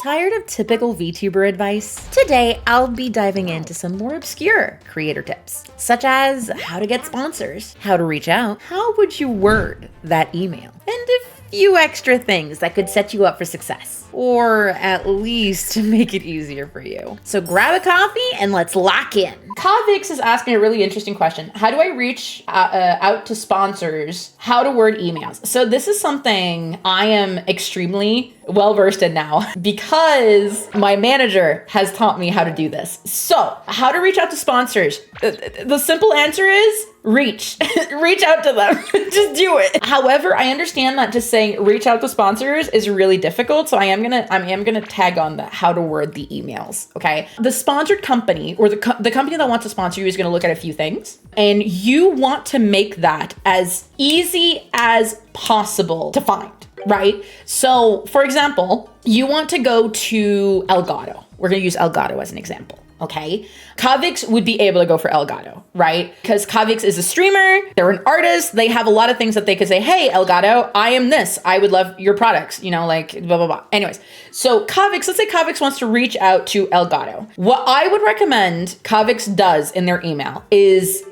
Tired of typical VTuber advice? Today, I'll be diving into some more obscure creator tips, such as how to get sponsors, how to reach out, how would you word that email, and a few extra things that could set you up for success, or at least make it easier for you. So grab a coffee and let's lock in. Kavix is asking a really interesting question. How do I reach out to sponsors? How to word emails? So this is something I am extremely well-versed in now because my manager has taught me how to do this. So how to reach out to sponsors? The simple answer is reach out to them. Just do it. However, I understand that just saying reach out to sponsors is really difficult. So I am gonna tag on the how to word the emails. Okay. The sponsored company or the company that wants to sponsor you is gonna look at a few things, and you want to make that as easy as possible to find. Right? So for example, you want to go to Elgato. We're going to use Elgato as an example. Okay. Kavix would be able to go for Elgato, right? Because Kavix is a streamer. They're an artist. They have a lot of things that they could say, hey, Elgato, I am this. I would love your products, like blah, blah, blah. Anyways, so Kavix, let's say Kavix wants to reach out to Elgato. What I would recommend Kavix does in their email is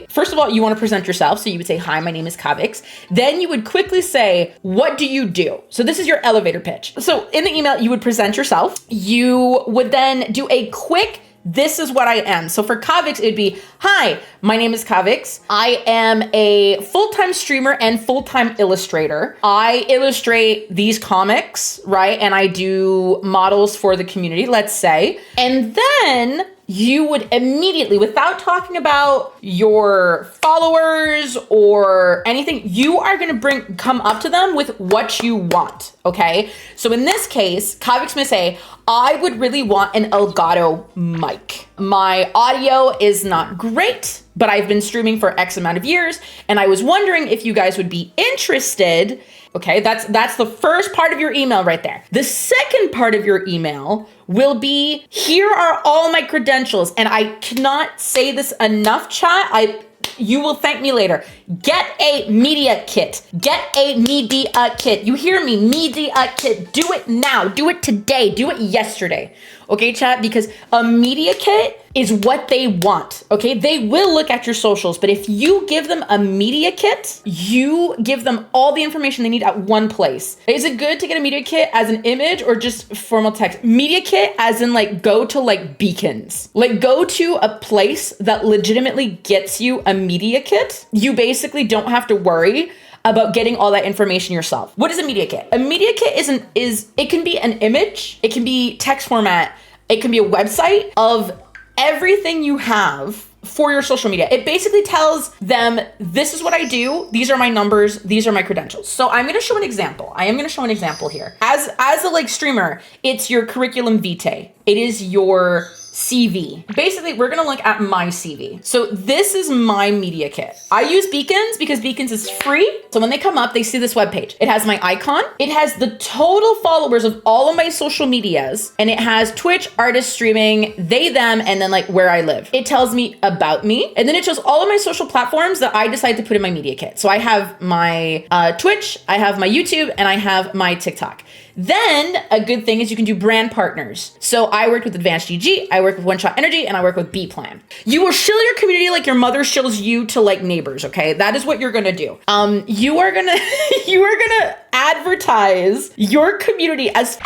first of all, you want to present yourself. So you would say, hi, my name is Kavix. Then you would quickly say, what do you do? So this is your elevator pitch. So in the email, you would present yourself. You would then do a quick this is what I am. So for Kavix, it'd be, hi, my name is Kavix. I am a full-time streamer and full-time illustrator. I illustrate these comics, right? And I do models for the community, let's say. And then you would immediately, without talking about your followers or anything, you are going to come up to them with what you want. Okay. So in this case, Kavix may say, I would really want an Elgato mic. My audio is not great, but I've been streaming for X amount of years. And I was wondering if you guys would be interested. Okay, that's the first part of your email right there. The second part of your email will be, here are all my credentials. And I cannot say this enough, chat. You will thank me later. Get a media kit. Get a media kit. You hear me? Media kit. Do it now. Do it today. Do it yesterday. Okay, chat? Because a media kit is what they want. Okay, they will look at your socials, but if you give them a media kit, you give them all the information they need at one place. Is it good to get a media kit as an image or just formal text? Media kit as in go to Beacons. Go to a place that legitimately gets you a media kit. You basically don't have to worry about getting all that information yourself. What is a media kit? A media kit it can be an image, it can be text format, it can be a website of everything you have for your social media. It basically tells them, this is what I do, these are my numbers, these are my credentials. So I'm gonna show an example. I am gonna show an example here. As a streamer, it's your curriculum vitae. It is your CV. Basically, we're gonna look at my CV. So this is my media kit. I use Beacons because Beacons is free. So when they come up, they see this webpage. It has my icon. It has the total followers of all of my social medias. And it has Twitch, artist streaming, they, them, and then where I live. It tells me about me. And then it shows all of my social platforms that I decide to put in my media kit. So I have my Twitch, I have my YouTube, and I have my TikTok. Then a good thing is you can do brand partners. So I worked with Advanced GG, I work with One Shot Energy, and I work with BEPLAN. You will shill your community like your mother shills you to neighbors, okay? That is what you're gonna do. You are gonna advertise your community as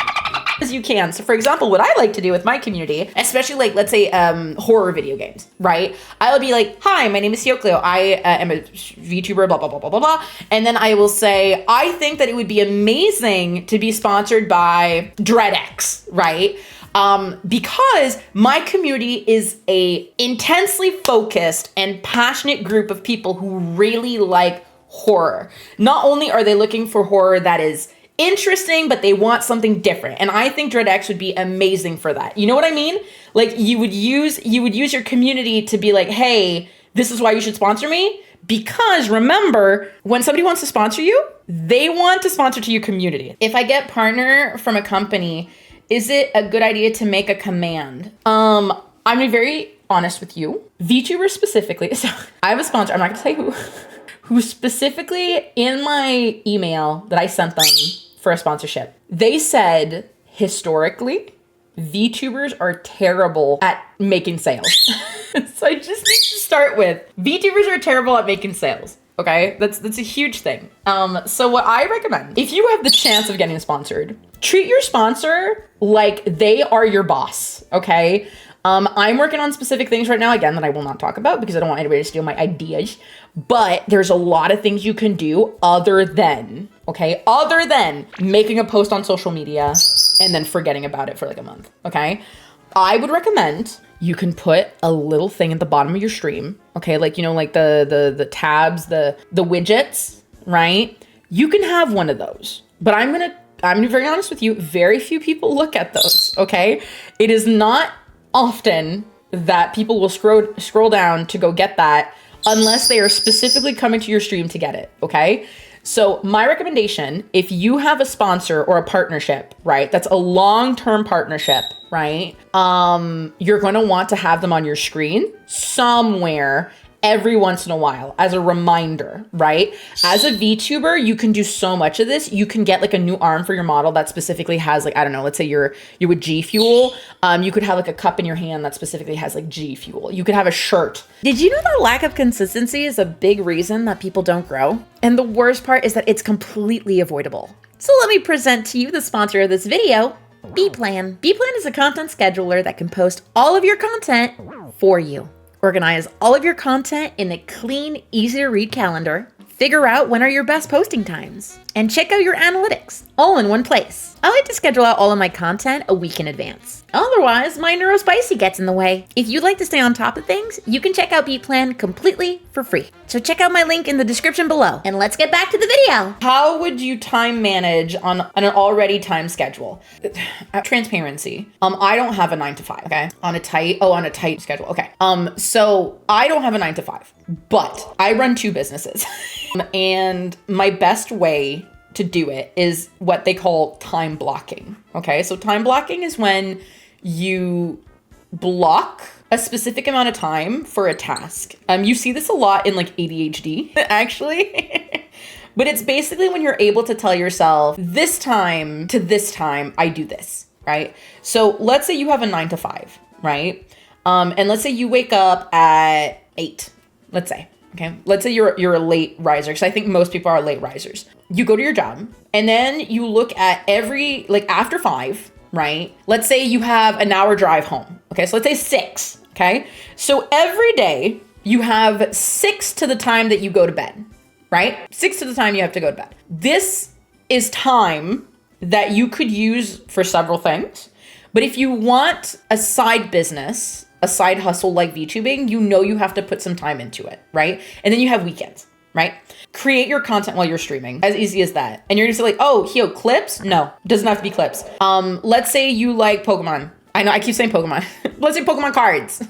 you can. So for example, what I like to do with my community, especially let's say horror video games, right? I will be hi, my name is Hiokleo. I am a VTuber, blah, blah, blah, blah, blah, blah. And then I will say, I think that it would be amazing to be sponsored by DreadX, right? Because my community is a intensely focused and passionate group of people who really like horror. Not only are they looking for horror that is interesting, but they want something different. And I think DreadX would be amazing for that. You know what I mean? You would use your community to be hey, this is why you should sponsor me. Because remember, when somebody wants to sponsor you, they want to sponsor to your community. If I get partner from a company, is it a good idea to make a command? I'm gonna be very honest with you. VTubers specifically, so I have a sponsor, I'm not gonna say who specifically in my email that I sent them for a sponsorship, they said, historically, VTubers are terrible at making sales. So I just need to start with VTubers are terrible at making sales. Okay, that's a huge thing. So what I recommend, if you have the chance of getting sponsored, treat your sponsor like they are your boss. Okay. I'm working on specific things right now, again, that I will not talk about because I don't want anybody to steal my ideas, but there's a lot of things you can do other than making a post on social media and then forgetting about it for like a month. Okay. I would recommend you can put a little thing at the bottom of your stream. Okay. Like, like the tabs, the widgets, right? You can have one of those, but I'm going to be very honest with you. Very few people look at those. Okay. It is not often that people will scroll down to go get that unless they are specifically coming to your stream to get it. Okay. So my recommendation, if you have a sponsor or a partnership, right, that's a long-term partnership, right, you're going to want to have them on your screen somewhere every once in a while as a reminder, right? As a VTuber, you can do so much of this. You can get like a new arm for your model that specifically has like, I don't know, let's say you're with G Fuel. You could have like a cup in your hand that specifically has like G Fuel. You could have a shirt. Did you know that lack of consistency is a big reason that people don't grow? And the worst part is that it's completely avoidable. So let me present to you the sponsor of this video, BEPLAN. BEPLAN is a content scheduler that can post all of your content for you. Organize all of your content in a clean, easy to read calendar. Figure out when are your best posting times. And check out your analytics all in one place. I like to schedule out all of my content a week in advance. Otherwise, my neurospicy gets in the way. If you'd like to stay on top of things, you can check out BEPLAN completely for free. So check out my link in the description below. And let's get back to the video. How would you time manage on an already time schedule? Transparency. I don't have a 9 to 5, okay? On a tight schedule. Okay. So I don't have a 9 to 5, but I run 2 businesses. And my best way to do it is what they call time blocking. Okay. So time blocking is when you block a specific amount of time for a task. You see this a lot in like ADHD actually, but it's basically when you're able to tell yourself this time to this time, I do this, right? So let's say you have a 9 to 5, right? And let's say you wake up at 8, let's say. Okay, let's say you're a late riser, because I think most people are late risers. You go to your job and then you look at after 5, right? Let's say you have an hour drive home. Okay, so let's say 6. Okay, so every day you have 6 to the time that you go to bed, right? 6 to the time you have to go to bed. This is time that you could use for several things. But if you want a side business, a side hustle like VTubing, you have to put some time into it, right? And then you have weekends, right? Create your content while you're streaming, as easy as that. And you're just like, oh, Hio, clips? No, doesn't have to be clips. Let's say you like Pokemon. I know I keep saying Pokemon. Let's say Pokemon cards.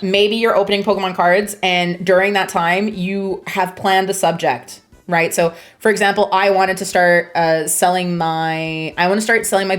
Maybe you're opening Pokemon cards and during that time you have planned a subject, right? So for example, I wanted to start selling my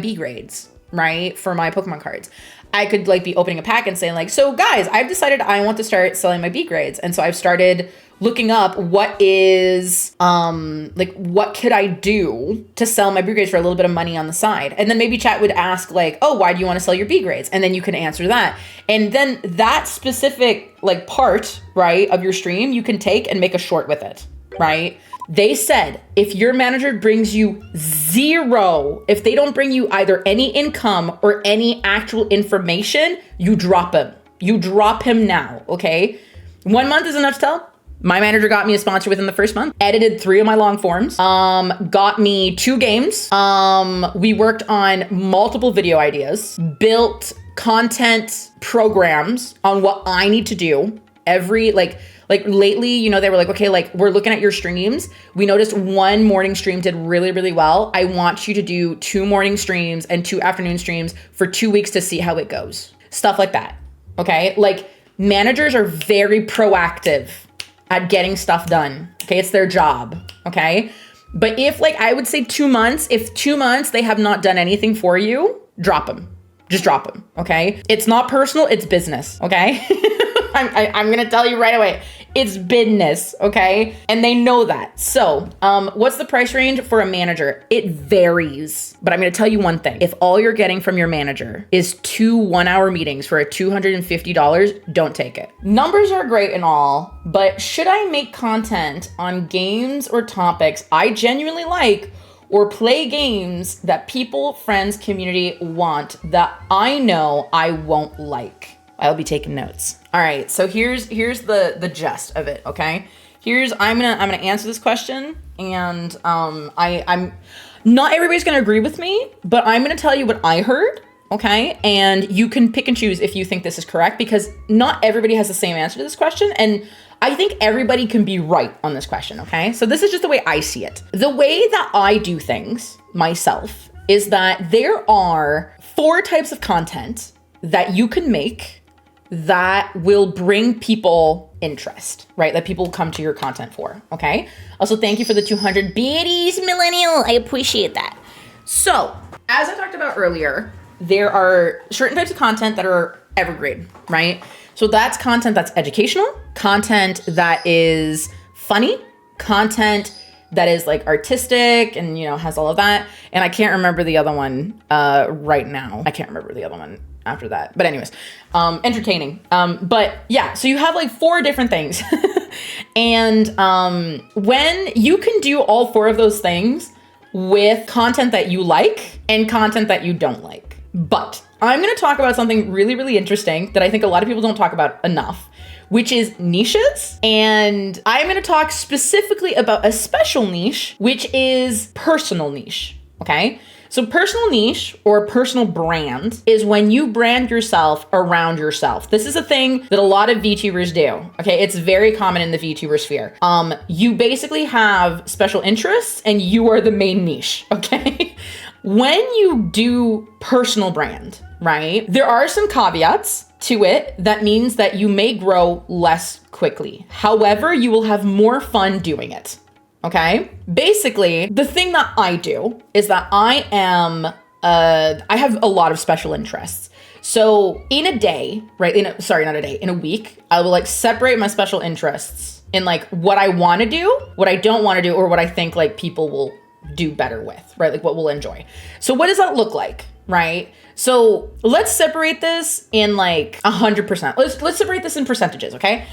B grades, right? For my Pokemon cards. I could be opening a pack and saying so guys, I've decided I want to start selling my B grades. And so I've started looking up what is, what could I do to sell my B grades for a little bit of money on the side? And then maybe chat would ask oh, why do you want to sell your B grades? And then you can answer that. And then that specific part, right, of your stream, you can take and make a short with it, right? They said, if your manager brings you 0, if they don't bring you either any income or any actual information, you drop him. You drop him now, okay? 1 month is enough to tell. My manager got me a sponsor within the first month, edited 3 of my long forms, got me 2 games. We worked on multiple video ideas, built content programs on what I need to do every, lately, they were okay, we're looking at your streams. We noticed 1 morning stream did really, really well. I want you to do 2 morning streams and 2 afternoon streams for 2 weeks to see how it goes. Stuff like that. Okay. Managers are very proactive at getting stuff done. Okay. It's their job. Okay. But if I would say 2 months, if 2 months they have not done anything for you, drop them. Just drop them. Okay. It's not personal. It's business. Okay. I'm going to tell you right away. It's business, okay? And they know that. So, what's the price range for a manager? It varies. But I'm gonna tell you one thing. If all you're getting from your manager is 2 one-hour meetings for a $250, don't take it. Numbers are great and all, but should I make content on games or topics I genuinely like, or play games that people, friends, community want that I know I won't like? I'll be taking notes. All right, so here's the gist of it, okay? I'm gonna answer this question, and I'm not everybody's gonna agree with me, but I'm gonna tell you what I heard, okay? And you can pick and choose if you think this is correct, because not everybody has the same answer to this question, and I think everybody can be right on this question, okay? So this is just the way I see it. The way that I do things myself is that there are 4 types of content that you can make that will bring people interest, right? That people come to your content for, okay? Also, thank you for the 200 biddies, millennial. I appreciate that. So, as I talked about earlier, there are certain types of content that are evergreen, right? So that's content that's educational, content that is funny, content that is like artistic and, you know, has all of that. And I can't remember the other one right now. I can't remember the other one after that. But anyways, entertaining. But yeah, so you have like 4 different things. And when you can do all 4 of those things with content that you like and content that you don't like. But I'm going to talk about something really, really interesting that I think a lot of people don't talk about enough, which is niches. And I'm going to talk specifically about a special niche, which is personal niche. Okay. So personal niche or personal brand is when you brand yourself around yourself. This is a thing that a lot of VTubers do. Okay. It's very common in the VTuber sphere. You basically have special interests and you are the main niche. Okay. When you do personal brand, right, there are some caveats to it that means that you may grow less quickly. However, you will have more fun doing it. Okay. Basically, the thing that I do is that I have a lot of special interests. So in a day, right? In a week, I will like separate my special interests in like what I want to do, what I don't want to do, or what I think like people will do better with, right? Like what we'll enjoy. So what does that look like, right? So let's separate this in like 100%. Let's separate this in percentages, okay?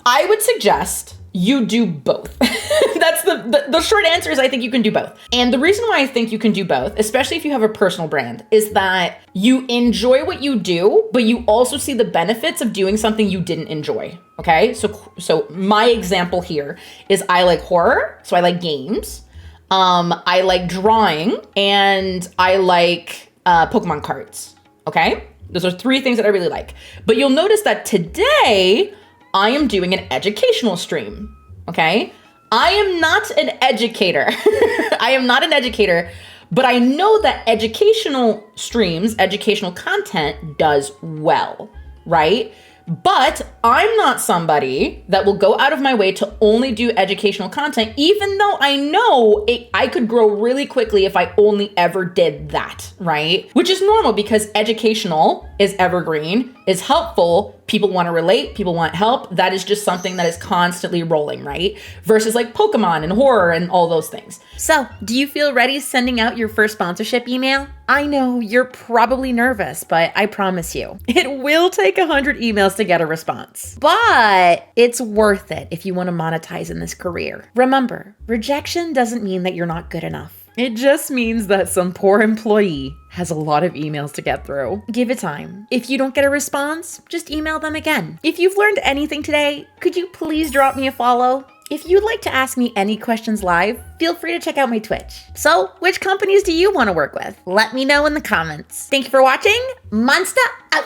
I would suggest you do both. That's the short answer is I think you can do both. And the reason why I think you can do both, especially if you have a personal brand, is that you enjoy what you do, but you also see the benefits of doing something you didn't enjoy. Okay. So my example here is I like horror. So I like games. I like drawing and I like Pokemon cards. Okay. Those are 3 things that I really like. But you'll notice that today I am doing an educational stream, okay? I am not an educator. I am not an educator, but I know that educational streams, educational content does well, right? But I'm not somebody that will go out of my way to only do educational content, even though I know I could grow really quickly if I only ever did that, right? Which is normal because educational is evergreen, is helpful, people want to relate, people want help. That is just something that is constantly rolling, right? Versus like Pokemon and horror and all those things. So, do you feel ready sending out your first sponsorship email? I know you're probably nervous, but I promise you, it will take 100 emails to get a response. But it's worth it if you want to monetize in this career. Remember, rejection doesn't mean that you're not good enough. It just means that some poor employee has a lot of emails to get through. Give it time. If you don't get a response, just email them again. If you've learned anything today, could you please drop me a follow? If you'd like to ask me any questions live, feel free to check out my Twitch. So, which companies do you want to work with? Let me know in the comments. Thank you for watching. Monster out!